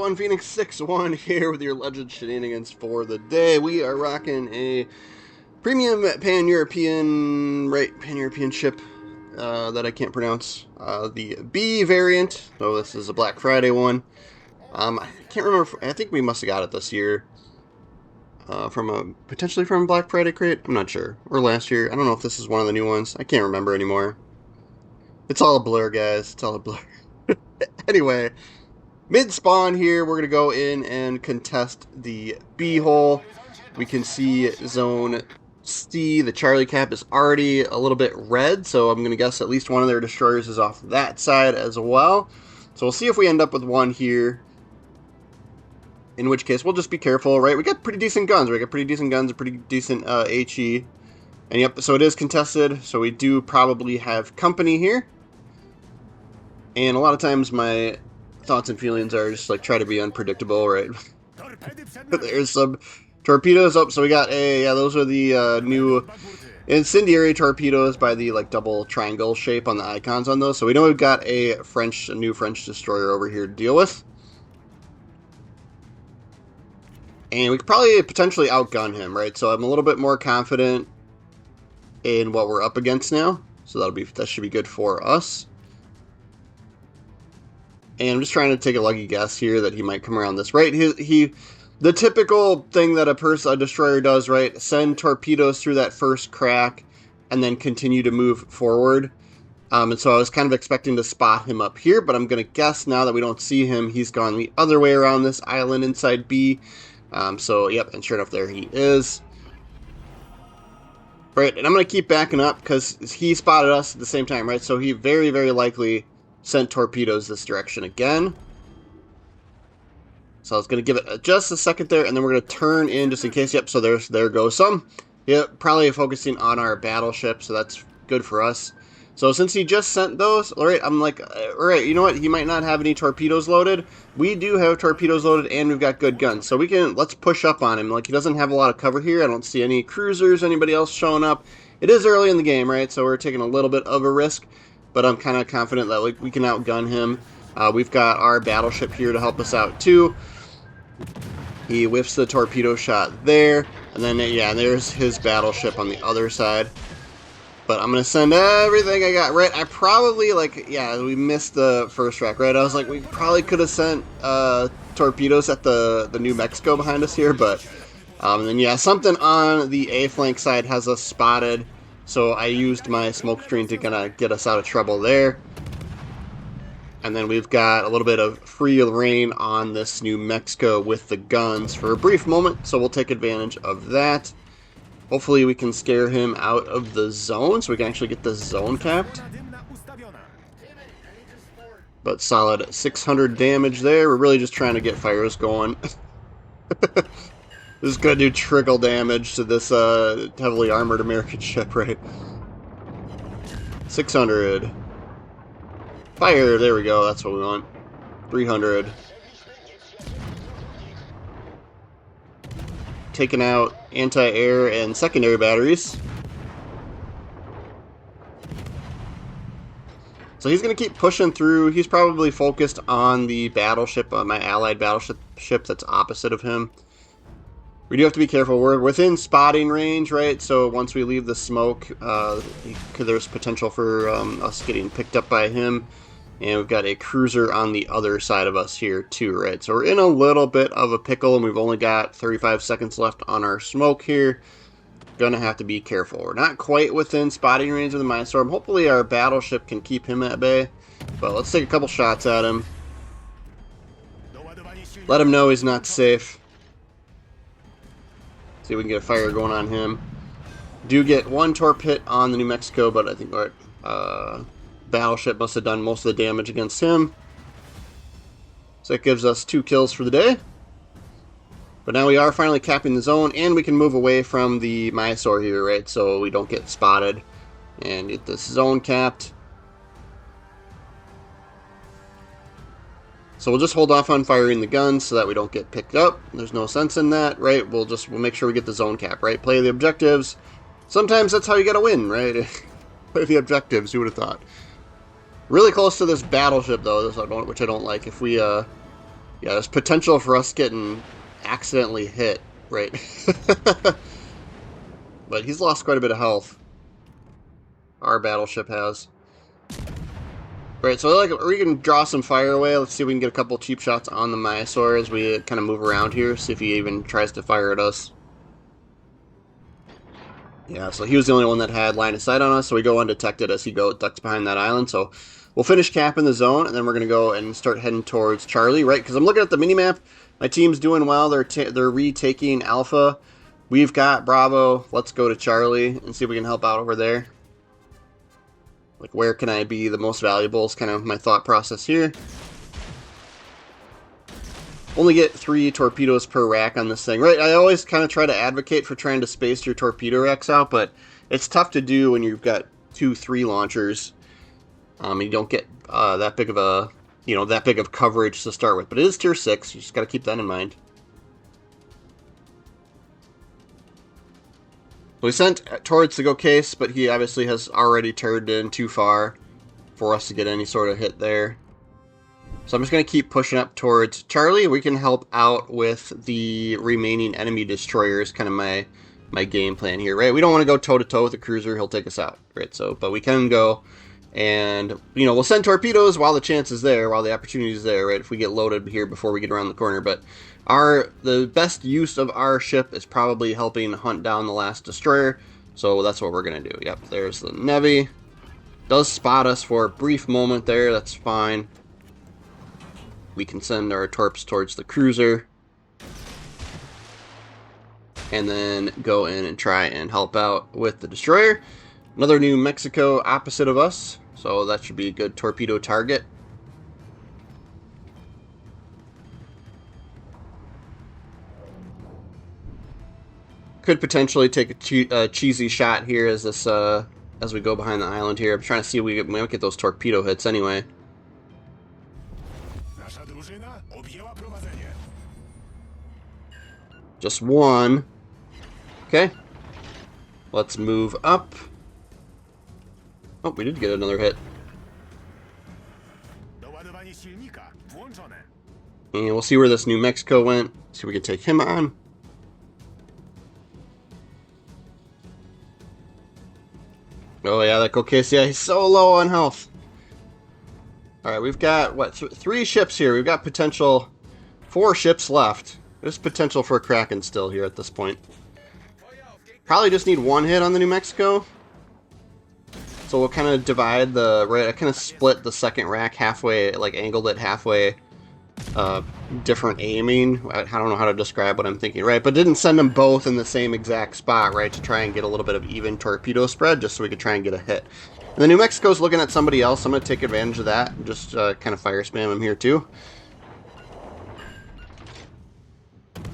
6-1 Phoenix 6-1 here with your Legend shenanigans for the day. We are rocking a premium Pan-European ship that I can't pronounce. The B variant. So this is a Black Friday one. I can't remember. I think we must have got it this year. Potentially from a Black Friday crate. I'm not sure. Or last year. I don't know if this is one of the new ones. I can't remember anymore. It's all a blur, guys. It's all a blur. Anyway, mid-spawn here, we're going to go in and contest the B hole. We can see zone C, the Charlie cap, is already a little bit red, so I'm going to guess at least one of their destroyers is off that side as well. So we'll see if we end up with one here, in which case we'll just be careful, right? We got pretty decent guns, right? We got pretty decent guns, a pretty decent HE. And yep, so it is contested, so we do probably have company here. And a lot of times my thoughts and feelings are just like try to be unpredictable, right? There's some torpedoes up, so we got those are the new incendiary torpedoes by the like double triangle shape on the icons on those. So we know we've got a new French destroyer over here to deal with. And we could probably potentially outgun him, right? So I'm a little bit more confident in what we're up against now. So that should be good for us. And I'm just trying to take a lucky guess here that he might come around this, right? The typical thing that a destroyer does, right? Send torpedoes through that first crack and then continue to move forward. And so I was kind of expecting to spot him up here, but I'm going to guess now that we don't see him, he's gone the other way around this island inside B. So, yep, and sure enough, there he is. Right, and I'm going to keep backing up because he spotted us at the same time, right? So he very, very likely sent torpedoes this direction again. So I was going to give it just a second there, and then we're going to turn in just in case. Yep, so there goes some. Yep, probably focusing on our battleship, so that's good for us. So since he just sent those, all right, I'm like, all right, you know what? He might not have any torpedoes loaded. We do have torpedoes loaded, and we've got good guns. So let's push up on him. Like, he doesn't have a lot of cover here. I don't see any cruisers, anybody else showing up. It is early in the game, right? So we're taking a little bit of a risk. But I'm kind of confident that we can outgun him. We've got our battleship here to help us out too. He whiffs the torpedo shot there. And then, yeah, there's his battleship on the other side. But I'm going to send everything I got. Right, I probably, we missed the first track, right? I was like, we probably could have sent torpedoes at the New Mexico behind us here. But, and then, yeah, something on the A flank side has us spotted. So I used my smoke screen to kind of get us out of trouble there. And then we've got a little bit of free reign on this New Mexico with the guns for a brief moment. So we'll take advantage of that. Hopefully we can scare him out of the zone so we can actually get the zone capped. But solid 600 damage there. We're really just trying to get fires going. This is going to do trickle damage to this heavily armored American ship, right? 600. Fire, there we go, that's what we want. 300. Taking out anti-air and secondary batteries. So he's going to keep pushing through. He's probably focused on the battleship, my allied battleship that's opposite of him. We do have to be careful. We're within spotting range, right? So once we leave the smoke, there's potential for us getting picked up by him. And we've got a cruiser on the other side of us here too, right? So we're in a little bit of a pickle, and we've only got 35 seconds left on our smoke here. Gonna have to be careful. We're not quite within spotting range of the Mindstorm. Hopefully our battleship can keep him at bay. But let's take a couple shots at him. Let him know he's not safe. See if we can get a fire going on him. Do get one torp hit on the New Mexico, but I think our battleship must have done most of the damage against him. So that gives us 2 kills for the day. But now we are finally capping the zone, and we can move away from the Mysore here, right? So we don't get spotted and get this zone capped. So we'll just hold off on firing the guns so that we don't get picked up. There's no sense in that, right? We'll make sure we get the zone cap, right? Play the objectives. Sometimes that's how you gotta win, right? Play the objectives, who would have thought? Really close to this battleship, though, which I don't like. If we Yeah, there's potential for us getting accidentally hit, right? But he's lost quite a bit of health. Our battleship has. Right, so like we can draw some fire away. Let's see if we can get a couple cheap shots on the Myosaur as we kind of move around here. See if he even tries to fire at us. Yeah, so he was the only one that had line of sight on us, so we go undetected as he ducks behind that island. So we'll finish capping the zone, and then we're going to go and start heading towards Charlie, right? Because I'm looking at the minimap. My team's doing well. They're retaking Alpha. We've got Bravo. Let's go to Charlie and see if we can help out over there. Like, where can I be the most valuable is kind of my thought process here. Only get 3 torpedoes per rack on this thing, right? I always kind of try to advocate for trying to space your torpedo racks out, but it's tough to do when you've got 2-3 launchers. You don't get that big of a, that big of coverage to start with. But it is tier 6. You just got to keep that in mind. We sent towards the go case, but he obviously has already turned in too far for us to get any sort of hit there. So I'm just going to keep pushing up towards Charlie. We can help out with the remaining enemy destroyers, kind of my game plan here, right? We don't want to go toe-to-toe with the cruiser. He'll take us out, right? So, but we can go and, we'll send torpedoes while the chance is there, while the opportunity is there, right? If we get loaded here before we get around the corner. But the best use of our ship is probably helping hunt down the last destroyer. So that's what we're going to do. Yep, there's the Navy. Does spot us for a brief moment there. That's fine. We can send our torps towards the cruiser. And then go in and try and help out with the destroyer. Another New Mexico opposite of us. So that should be a good torpedo target. Could potentially take a cheesy shot here as this as we go behind the island here. I'm trying to see if we might get those torpedo hits anyway. Just one. Okay. Let's move up. Oh, we did get another hit. And we'll see where this New Mexico went. See if we can take him on. Oh yeah, that Cocase, yeah, he's so low on health. Alright, we've got, what, 3 ships here. We've got potential 4 ships left. There's potential for a Kraken still here at this point. Probably just need 1 hit on the New Mexico. So we'll kind of divide the, right, I kind of split the second rack halfway, like angled it halfway, different aiming. I don't know how to describe what I'm thinking, right? But didn't send them both in the same exact spot, right? To try and get a little bit of even torpedo spread, just so we could try and get a hit. And the New Mexico's looking at somebody else. I'm going to take advantage of that and just kind of fire spam him here too.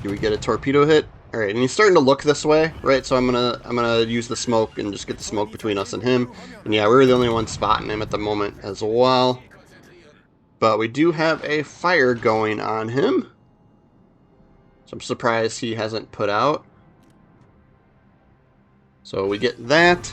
Do we get a torpedo hit? All right, and he's starting to look this way, right? So I'm gonna use the smoke and just get the smoke between us and him. And yeah, we're the only ones spotting him at the moment as well. But we do have a fire going on him, so I'm surprised he hasn't put out. So we get that.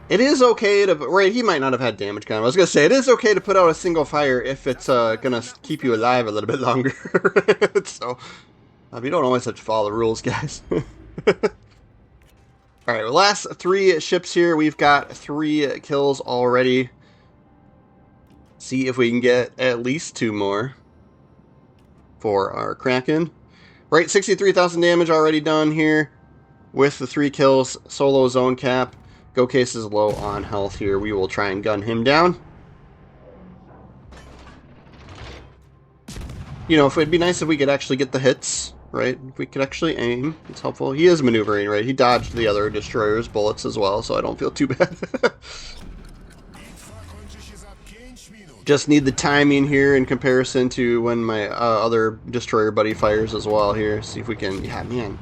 It is okay to, right, he might not have had damage gun. I was gonna say, it is okay to put out a single fire if it's gonna keep you alive a little bit longer. So. You don't always have to follow the rules, guys. Alright, last 3 ships here. We've got 3 kills already. See if we can get at least 2 more for our Kraken. Right, 63,000 damage already done here with the 3 kills. Solo zone cap. Go Case is low on health here. We will try and gun him down. If it'd be nice if we could actually get the hits. Right, if we could actually aim, it's helpful. He is maneuvering, right? He dodged the other destroyer's bullets as well, so I don't feel too bad. Just need the timing here in comparison to when my other destroyer buddy fires as well here. See if we can, yeah, man.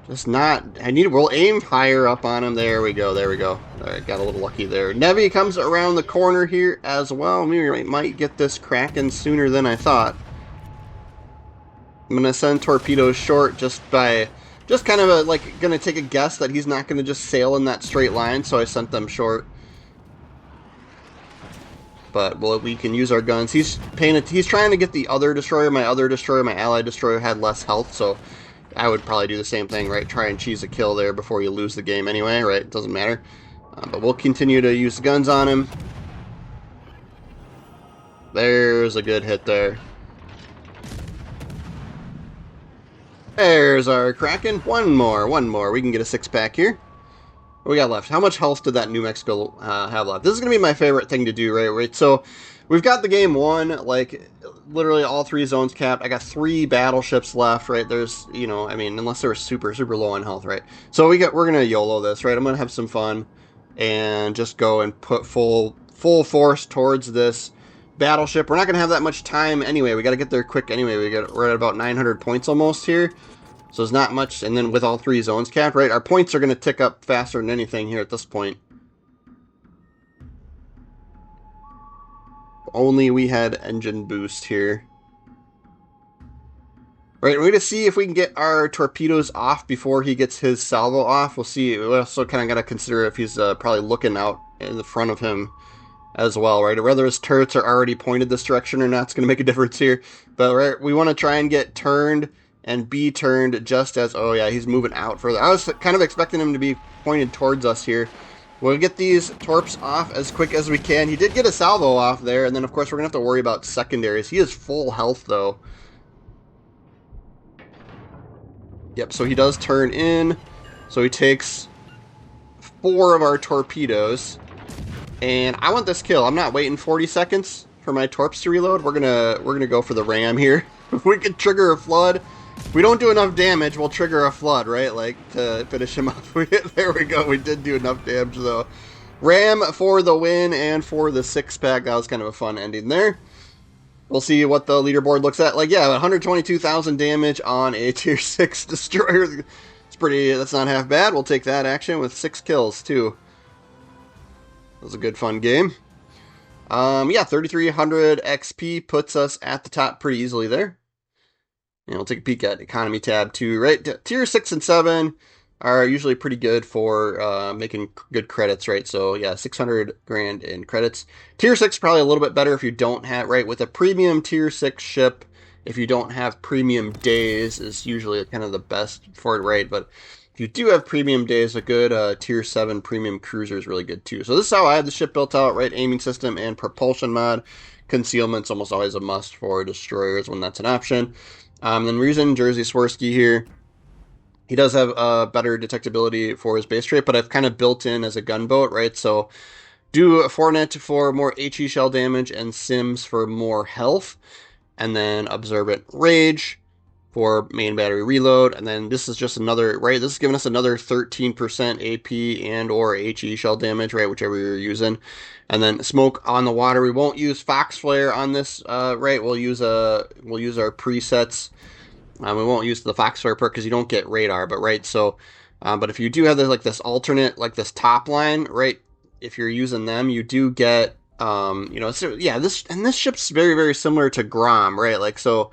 Just not, we'll aim higher up on him. There we go, there we go. Alright, got a little lucky there. Nevi comes around the corner here as well. Maybe we might get this Kraken sooner than I thought. I'm going to send torpedoes short just kind of going to take a guess that he's not going to just sail in that straight line, so I sent them short. But we can use our guns. He's trying to get the other destroyer. My allied destroyer had less health, so I would probably do the same thing, right? Try and cheese a kill there before you lose the game anyway, right? It doesn't matter. But we'll continue to use the guns on him. There's a good hit there. There's our Kraken. One more. We can get a 6-pack here. What we got left? How much health did that New Mexico have left? This is going to be my favorite thing to do, right? So, we've got the game won, like, literally all 3 zones capped. I got 3 battleships left, right? There's, you know, I mean, unless they're super, super low on health, right? So, we're going to YOLO this, right? I'm going to have some fun and just go and put full force towards this battleship. We're not going to have that much time anyway. We got to get there quick anyway. We're at about 900 points almost here. So it's not much, and then with all 3 zones capped, right, our points are going to tick up faster than anything here at this point. Only we had engine boost here. Right, we're going to see if we can get our torpedoes off before he gets his salvo off. We'll see. We also kind of got to consider if he's probably looking out in the front of him as well, right? Whether his turrets are already pointed this direction or not, it's going to make a difference here. But right, we want to try and get turned and be turned just as, oh yeah, he's moving out further. I was kind of expecting him to be pointed towards us here. We'll get these torps off as quick as we can. He did get a salvo off there, and then of course we're going to have to worry about secondaries. He is full health though. Yep, so he does turn in. So he takes 4 of our torpedoes. And I want this kill. I'm not waiting 40 seconds for my torps to reload. We're gonna go for the ram here. If we can trigger a flood, if we don't do enough damage, we'll trigger a flood, right? Like, to finish him off. There we go. We did do enough damage, though. Ram for the win and for the 6-pack. That was kind of a fun ending there. We'll see what the leaderboard looks at. Like, yeah, 122,000 damage on a tier 6 destroyer. That's not half bad. We'll take that action with 6 kills, too. That was a good, fun game. Yeah, 3,300 XP puts us at the top pretty easily there. And we'll take a peek at economy tab too, right? Tier 6 and 7 are usually pretty good for making good credits, right? So yeah, 600 grand in credits. Tier 6 probably a little bit better if you don't have, right? With a premium tier 6 ship, if you don't have premium days is usually kind of the best for it, right? But if you do have premium days, a good tier 7 premium cruiser is really good too. So this is how I have the ship built out, right? Aiming system and propulsion mod. Concealment's almost always a must for destroyers when that's an option. Then we're using Jersey Swirsky here. He does have better detectability for his base trait, but I've kind of built in as a gunboat, right? So do a Fornet for more HE shell damage and Sims for more health. And then Observant Rage for main battery reload. And then this is just another, right? This is giving us another 13% AP and or HE shell damage, right? Whichever you're using. And then Smoke on the water. We won't use Fox Flare on this, right? We'll use our presets. We won't use the Fox Flare perk because you don't get radar, but right, so, but if you do have this, like this alternate, like this top line, right, if you're using them, you do get, you know, so yeah, this ship's very, very similar to Grom, right, like, so,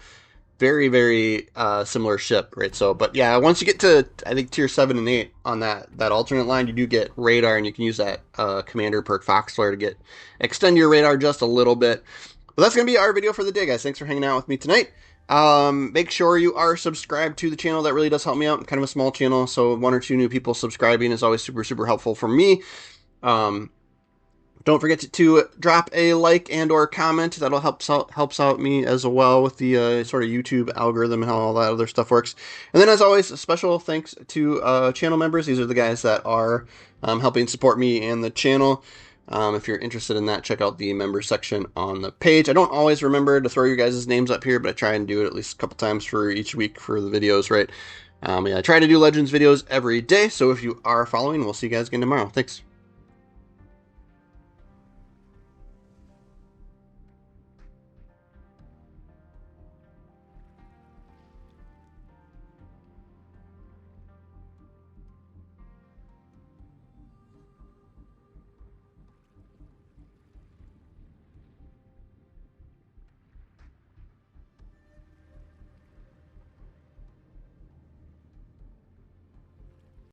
very, very, similar ship, right, so, but yeah, once you get to, I think, tier 7 and 8 on that alternate line, you do get radar, and you can use that, commander perk Fox Flare to extend your radar just a little bit. But that's going to be our video for the day, guys. Thanks for hanging out with me tonight. Make sure you are subscribed to the channel. That really does help me out. I'm kind of a small channel, so 1 or 2 new people subscribing is always super, super helpful for me. Don't forget to drop a like and or comment. That'll helps out me as well with the sort of YouTube algorithm and how all that other stuff works. And then, as always, a special thanks to channel members. These are the guys that are helping support me and the channel. If you're interested in that, check out the member section on the page. I don't always remember to throw your guys' names up here, but I try and do it at least a couple times for each week for the videos, right? Yeah, I try to do Legends videos every day, so if you are following, we'll see you guys again tomorrow. Thanks.